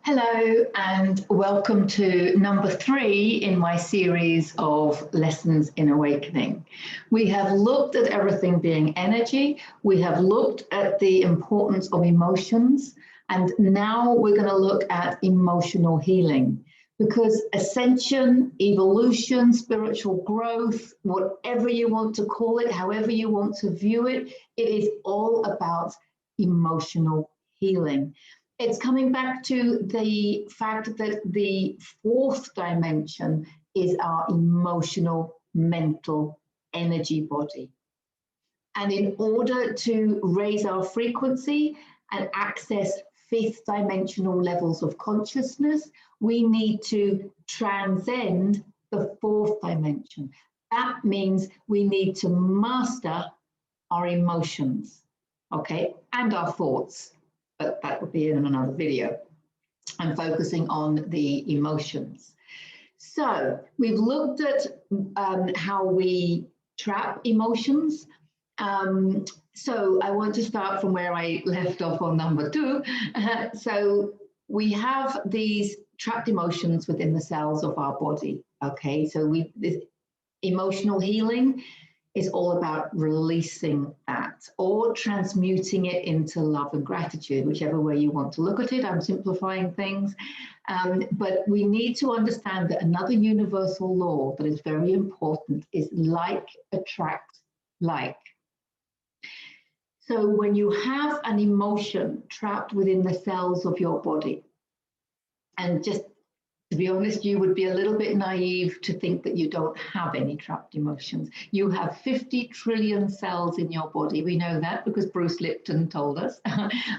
Hello and welcome to number 3 in my series of Lessons in Awakening. We have looked at everything being energy, we have looked at the importance of emotions, and now we're going to look at emotional healing. Because ascension, evolution, spiritual growth, whatever you want to call it, however you want to view it, it is all about emotional healing. It's coming back to the fact that the fourth dimension is our emotional, mental, energy body. And in order to raise our frequency and access fifth dimensional levels of consciousness, we need to transcend the fourth dimension. That means we need to master our emotions, okay, and our thoughts. But that would be in another video. I'm focusing on the emotions. So we've looked at how we trap emotions. So I want to start from where I left off on number 2. So we have these trapped emotions within the cells of our body. Okay, so this emotional healing is all about releasing that or transmuting it into love and gratitude, whichever way you want to look at it. I'm simplifying things. But we need to understand that another universal law that is very important is like attracts like. So when you have an emotion trapped within the cells of your body, and just to be honest, you would be a little bit naive to think that you don't have any trapped emotions. You have 50 trillion cells in your body. We know that because Bruce Lipton told us.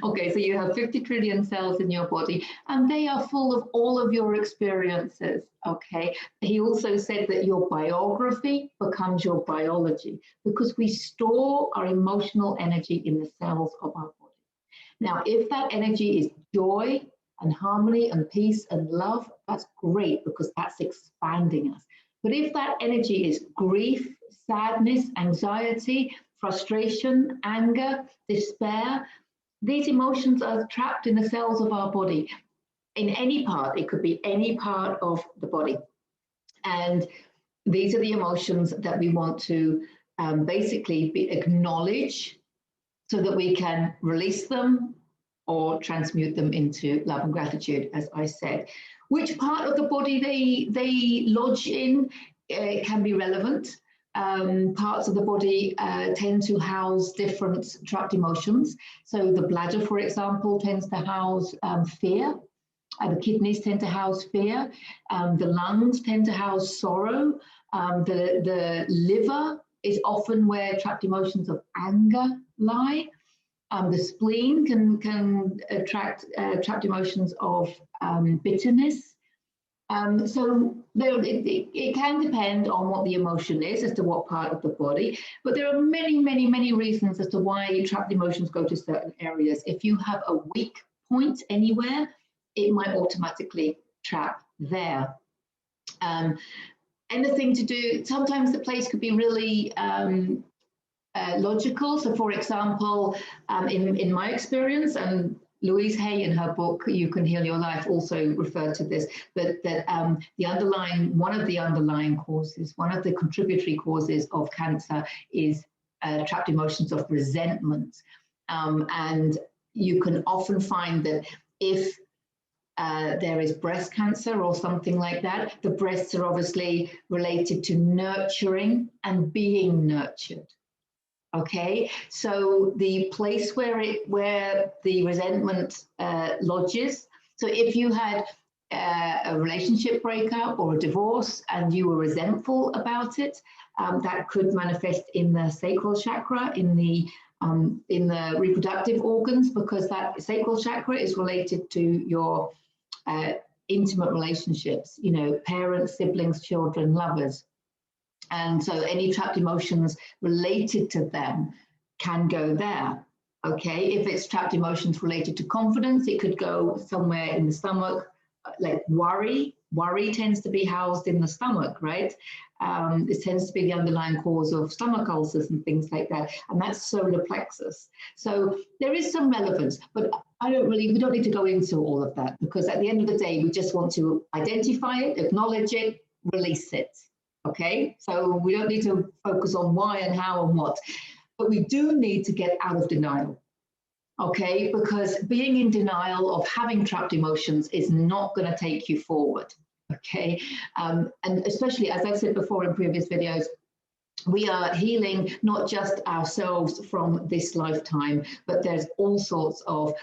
Okay, so you have 50 trillion cells in your body, and they are full of all of your experiences, okay? He also said that your biography becomes your biology because we store our emotional energy in the cells of our body. Now, if that energy is joy, and harmony and peace and love, that's great because that's expanding us. But if that energy is grief, sadness, anxiety, frustration, anger, despair, these emotions are trapped in the cells of our body. In any part, it could be any part of the body. And these are the emotions that we want to basically acknowledge so that we can release them, or transmute them into love and gratitude, as I said. Which part of the body they lodge in can be relevant. Parts of the body tend to house different trapped emotions. So the bladder, for example, tends to house fear. The kidneys tend to house fear. The lungs tend to house sorrow. The liver is often where trapped emotions of anger lie. The spleen can attract trapped emotions of bitterness. So it can depend on what the emotion is as to what part of the body, but there are many, many, many reasons as to why trapped emotions go to certain areas. If you have a weak point anywhere, it might automatically trap there. Anything to do, sometimes the place could be really logical. So for example, in my experience, and Louise Hay in her book, You Can Heal Your Life, also referred to this, that one of the underlying causes, one of the contributory causes of cancer is trapped emotions of resentment. And you can often find that if there is breast cancer or something like that, the breasts are obviously related to nurturing and being nurtured. Okay, so the place where the resentment lodges. So if you had a relationship breakup or a divorce and you were resentful about it, that could manifest in the sacral chakra, in the reproductive organs, because that sacral chakra is related to your intimate relationships. You know, parents, siblings, children, lovers. And so any trapped emotions related to them can go there, okay? If it's trapped emotions related to confidence, it could go somewhere in the stomach, like worry. Worry tends to be housed in the stomach, right? It tends to be the underlying cause of stomach ulcers and things like that, and that's solar plexus. So there is some relevance, but we don't need to go into all of that, because at the end of the day, we just want to identify it, acknowledge it, release it. Okay, so we don't need to focus on why and how and what, but we do need to get out of denial. Okay, because being in denial of having trapped emotions is not going to take you forward. Okay, and especially, as I've said before in previous videos, we are healing not just ourselves from this lifetime, but there's all sorts of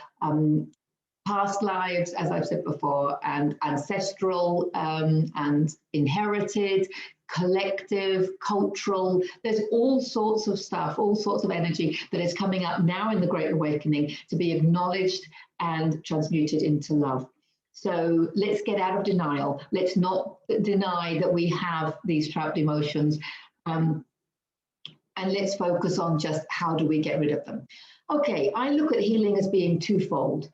past lives, as I've said before, and ancestral and inherited, collective, cultural. There's all sorts of stuff, all sorts of energy that is coming up now in the Great Awakening to be acknowledged and transmuted into love. So let's get out of denial. Let's not deny that we have these trapped emotions. And let's focus on just how do we get rid of them. Okay, I look at healing as being twofold.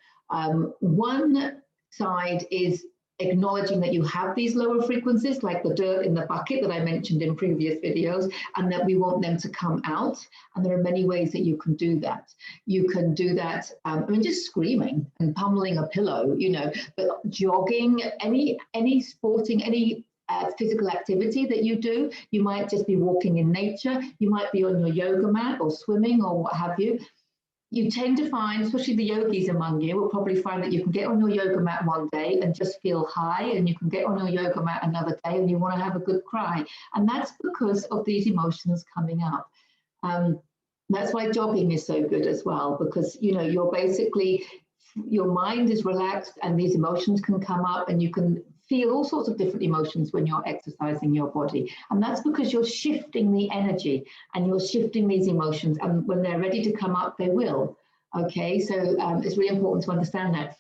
One side is acknowledging that you have these lower frequencies, like the dirt in the bucket that I mentioned in previous videos, and that we want them to come out. And there are many ways that you can do that. You can do that, I mean, just screaming and pummeling a pillow, you know, but jogging, any sporting, any physical activity that you do. You might just be walking in nature. You might be on your yoga mat or swimming or what have you. You tend to find, especially the yogis among you, will probably find that you can get on your yoga mat one day and just feel high, and you can get on your yoga mat another day and you want to have a good cry. And that's because of these emotions coming up. That's why jogging is so good as well, because, you know, you're basically, your mind is relaxed and these emotions can come up, and you can feel all sorts of different emotions when you're exercising your body. And that's because you're shifting the energy and you're shifting these emotions. And when they're ready to come up, they will. Okay, so it's really important to understand that.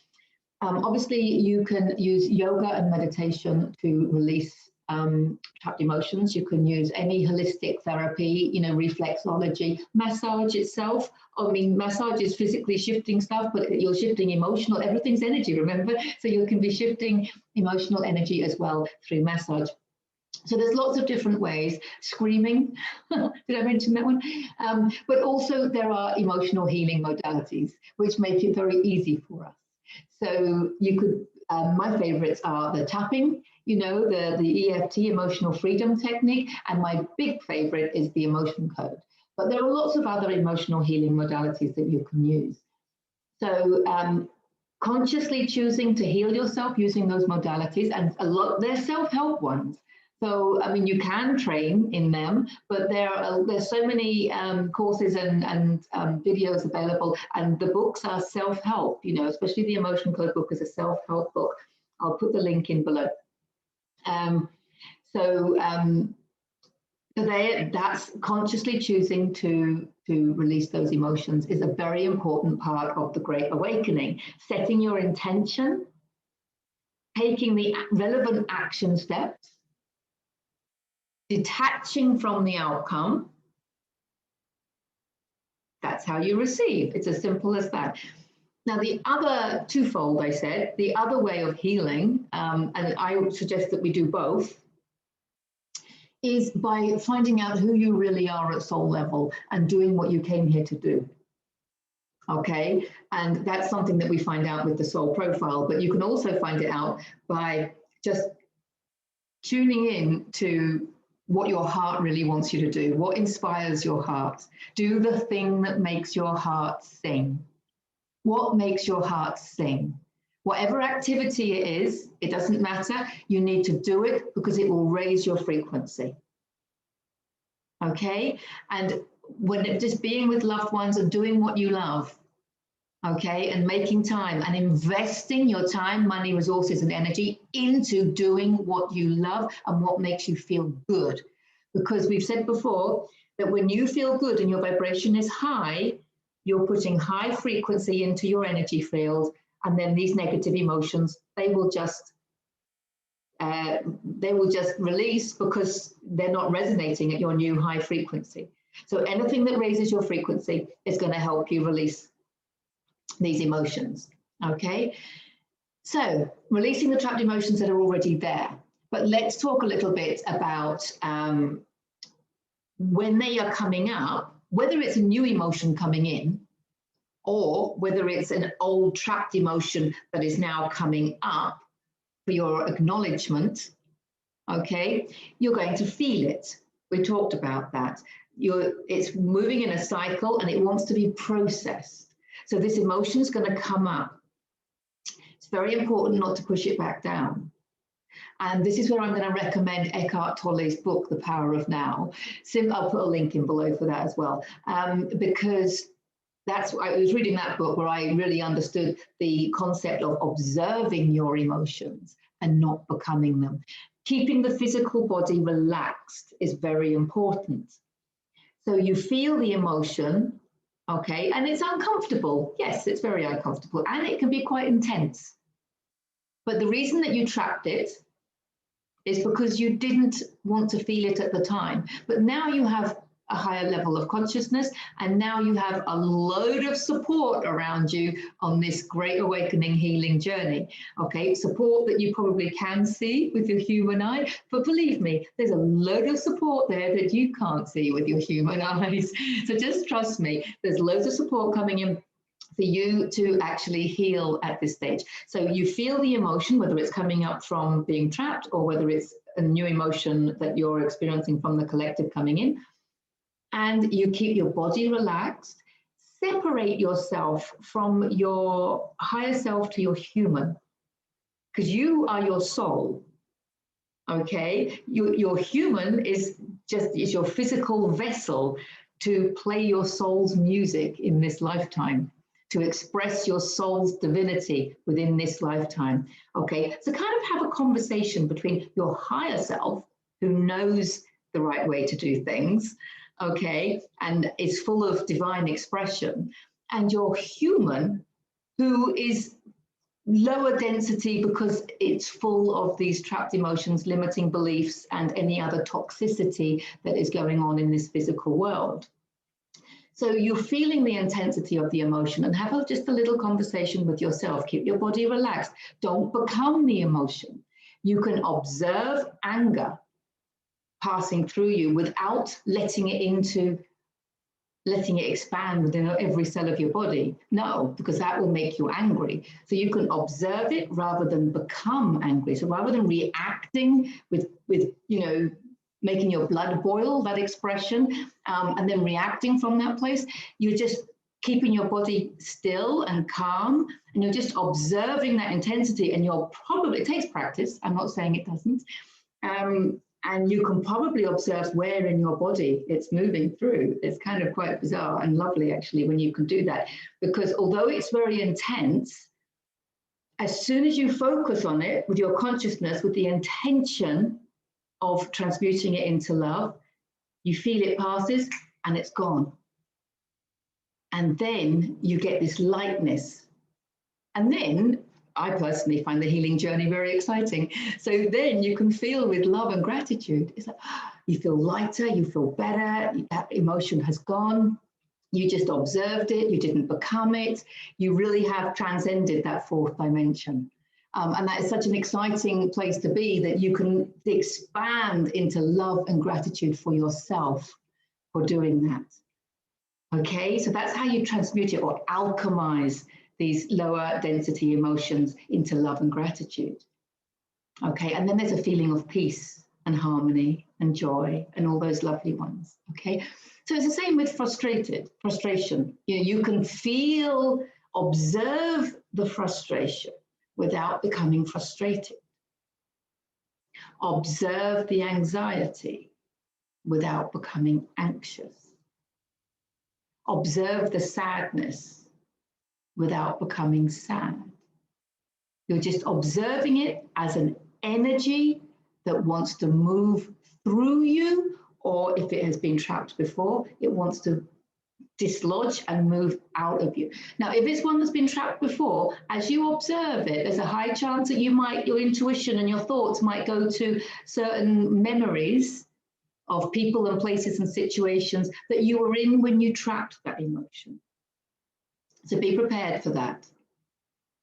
Obviously, you can use yoga and meditation to release trapped emotions. You can use any holistic therapy, you know, reflexology, massage itself. I mean, massage is physically shifting stuff, but you're shifting emotional, everything's energy, remember? So you can be shifting emotional energy as well through massage. So there's lots of different ways. Screaming, did I mention that one? But also there are emotional healing modalities, which make it very easy for us. So you could, my favorites are the tapping, you know, the EFT, emotional freedom technique, and my big favorite is the emotion code. But there are lots of other emotional healing modalities that you can use. So consciously choosing to heal yourself using those modalities, and they're self-help ones. So, I mean, you can train in them, but there's so many courses and videos available, and the books are self-help, you know, especially the Emotion Code book is a self-help book. I'll put the link in below. That's consciously choosing to release those emotions is a very important part of the Great Awakening. Setting your intention, taking the relevant action steps, detaching from the outcome. That's how you receive. It's as simple as that. Now, the other twofold, I said, the other way of healing, and I would suggest that we do both, is by finding out who you really are at soul level and doing what you came here to do. Okay, and that's something that we find out with the soul profile, but you can also find it out by just tuning in to what your heart really wants you to do, what inspires your heart. Do the thing that makes your heart sing. What makes your heart sing? Whatever activity it is, it doesn't matter. You need to do it because it will raise your frequency. Okay? And when just being with loved ones and doing what you love, okay, and making time and investing your time, money, resources, and energy into doing what you love and what makes you feel good. Because we've said before that when you feel good and your vibration is high, you're putting high frequency into your energy field, and then these negative emotions, they will just release because they're not resonating at your new high frequency. So anything that raises your frequency is going to help you release these emotions. Okay, so releasing the trapped emotions that are already there. But let's talk a little bit about when they are coming up, whether it's a new emotion coming in or whether it's an old trapped emotion that is now coming up for your acknowledgement, okay, you're going to feel it. We talked about that. It's moving in a cycle and it wants to be processed. So this emotion is going to come up. It's very important not to push it back down. And this is where I'm going to recommend Eckhart Tolle's book, The Power of Now. I'll put a link in below for that as well, because I was reading that book where I really understood the concept of observing your emotions and not becoming them. Keeping the physical body relaxed is very important. So you feel the emotion, okay, and it's uncomfortable. Yes, it's very uncomfortable, and it can be quite intense. But the reason that you trapped it is because you didn't want to feel it at the time. But now you have a higher level of consciousness, and now you have a load of support around you on this great awakening healing journey. Okay, support that you probably can see with your human eye, but believe me, there's a load of support there that you can't see with your human eyes. So just trust me, there's loads of support coming in for you to actually heal at this stage. So you feel the emotion, whether it's coming up from being trapped or whether it's a new emotion that you're experiencing from the collective coming in. And you keep your body relaxed, separate yourself from your higher self to your human, because you are your soul, okay? Your human is your physical vessel to play your soul's music in this lifetime, to express your soul's divinity within this lifetime, okay? So kind of have a conversation between your higher self, who knows the right way to do things, okay, and is full of divine expression, and your human, who is lower density because it's full of these trapped emotions, limiting beliefs, and any other toxicity that is going on in this physical world. So you're feeling the intensity of the emotion, and have just a little conversation with yourself. Keep your body relaxed. Don't become the emotion. You can observe anger passing through you without letting it expand within every cell of your body. No, because that will make you angry. So you can observe it rather than become angry. So rather than reacting with making your blood boil, that expression, and then reacting from that place, you're just keeping your body still and calm, and you're just observing that intensity. And it takes practice. I'm not saying it doesn't. And you can probably observe where in your body it's moving through. It's kind of quite bizarre and lovely, actually, when you can do that. Because although it's very intense, as soon as you focus on it with your consciousness, with the intention of transmuting it into love, you feel it passes and it's gone. And then you get this lightness. And then I personally find the healing journey very exciting. So then you can feel with love and gratitude. It's like you feel lighter, you feel better, that emotion has gone. You just observed it, you didn't become it. You really have transcended that fourth dimension. And that is such an exciting place to be, that you can expand into love and gratitude for yourself for doing that. Okay, so that's how you transmute it or alchemize these lower density emotions into love and gratitude. Okay, and then there's a feeling of peace and harmony and joy and all those lovely ones. Okay, so it's the same with frustration. You can observe the frustration without becoming frustrated. Observe the anxiety without becoming anxious. Observe the sadness without becoming sad. You're just observing it as an energy that wants to move through you, or if it has been trapped before, it wants to dislodge and move out of you. Now, if it's one that's been trapped before, as you observe it, there's a high chance that your intuition and your thoughts might go to certain memories of people and places and situations that you were in when you trapped that emotion. So be prepared for that,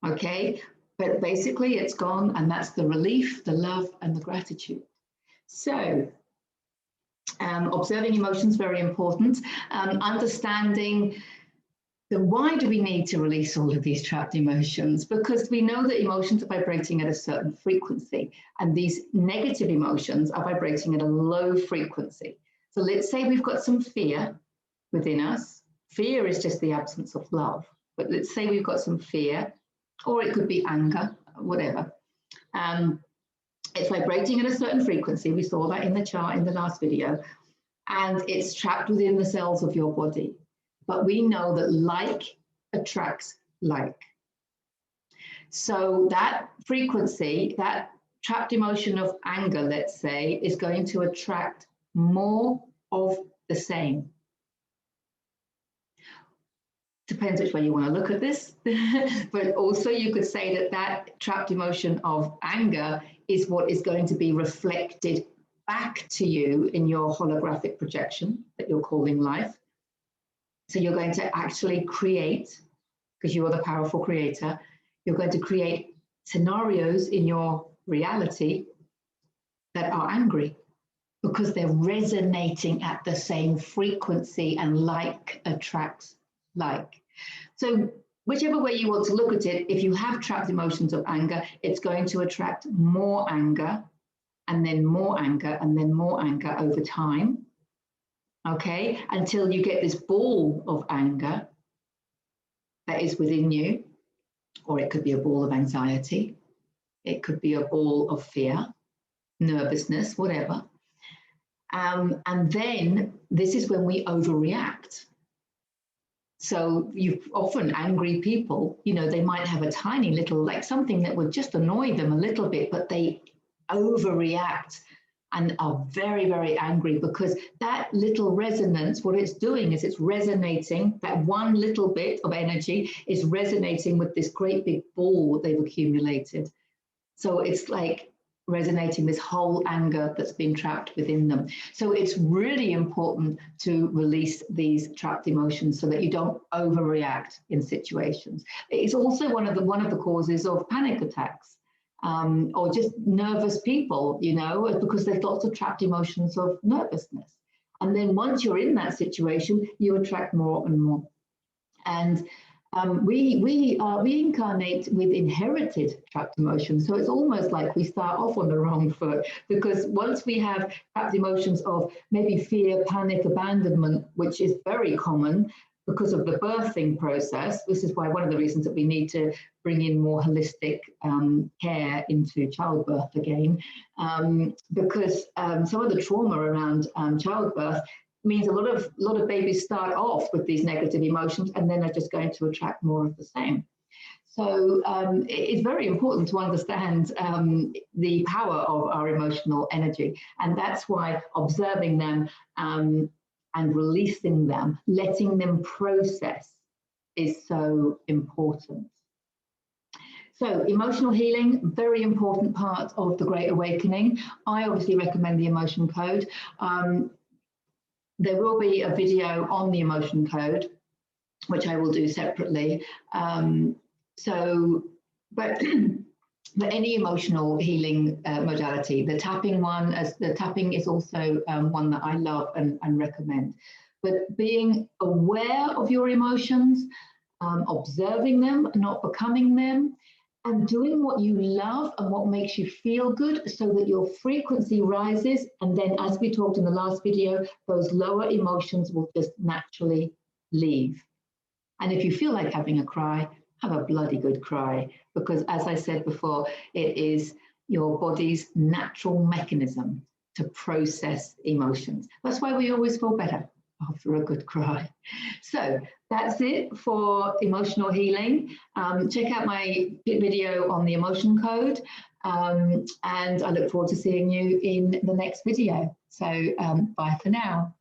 okay? But basically it's gone, and that's the relief, the love, and the gratitude. So observing emotions, very important. Understanding So why do we need to release all of these trapped emotions? Because we know that emotions are vibrating at a certain frequency, and these negative emotions are vibrating at a low frequency. So let's say we've got some fear within us. Fear is just the absence of love. But let's say we've got some fear, or it could be anger, whatever. It's vibrating at a certain frequency. We saw that in the chart in the last video, and it's trapped within the cells of your body. But we know that like attracts like. So that frequency, that trapped emotion of anger, let's say, is going to attract more of the same. Depends which way you want to look at this. But also you could say that that trapped emotion of anger is what is going to be reflected back to you in your holographic projection that you're calling life. So you're going to actually create, because you are the powerful creator, you're going to create scenarios in your reality that are angry because they're resonating at the same frequency, and like attracts like. So whichever way you want to look at it, if you have trapped emotions of anger, it's going to attract more anger, and then more anger, and then more anger over time. Okay, until you get this ball of anger that is within you, or it could be a ball of anxiety, it could be a ball of fear, nervousness, whatever. And then this is when we overreact. So you often angry people, you know, they might have a tiny little, like something that would just annoy them a little bit, but they overreact and are very, very angry because that little resonance, what it's doing is it's resonating, that one little bit of energy is resonating with this great big ball they've accumulated. So it's like resonating this whole anger that's been trapped within them. So it's really important to release these trapped emotions so that you don't overreact in situations. It's also one of the causes of panic attacks. Or just nervous people, you know, because there's lots of trapped emotions of nervousness. And then once you're in that situation, you attract more and more. And we incarnate with inherited trapped emotions. So it's almost like we start off on the wrong foot, because once we have trapped emotions of maybe fear, panic, abandonment, which is very common because of the birthing process. This is why one of the reasons that we need to bring in more holistic care into childbirth again, because some of the trauma around childbirth means a lot of babies start off with these negative emotions, and then they're just going to attract more of the same. So it's very important to understand the power of our emotional energy, and that's why observing them and releasing them, letting them process, is so important. So emotional healing, very important part of the Great Awakening. I obviously recommend the emotion code. There will be a video on the emotion code, which I will do separately. But any emotional healing modality, the tapping one, the tapping is also one that I love and recommend. But being aware of your emotions, observing them, not becoming them, and doing what you love and what makes you feel good so that your frequency rises. And then, as we talked in the last video, those lower emotions will just naturally leave. And if you feel like having a cry, have a bloody good cry, because as I said before, it is your body's natural mechanism to process emotions. That's why we always feel better after a good cry. So that's it for emotional healing. Check out my video on the emotion code, and I look forward to seeing you in the next video. So bye for now.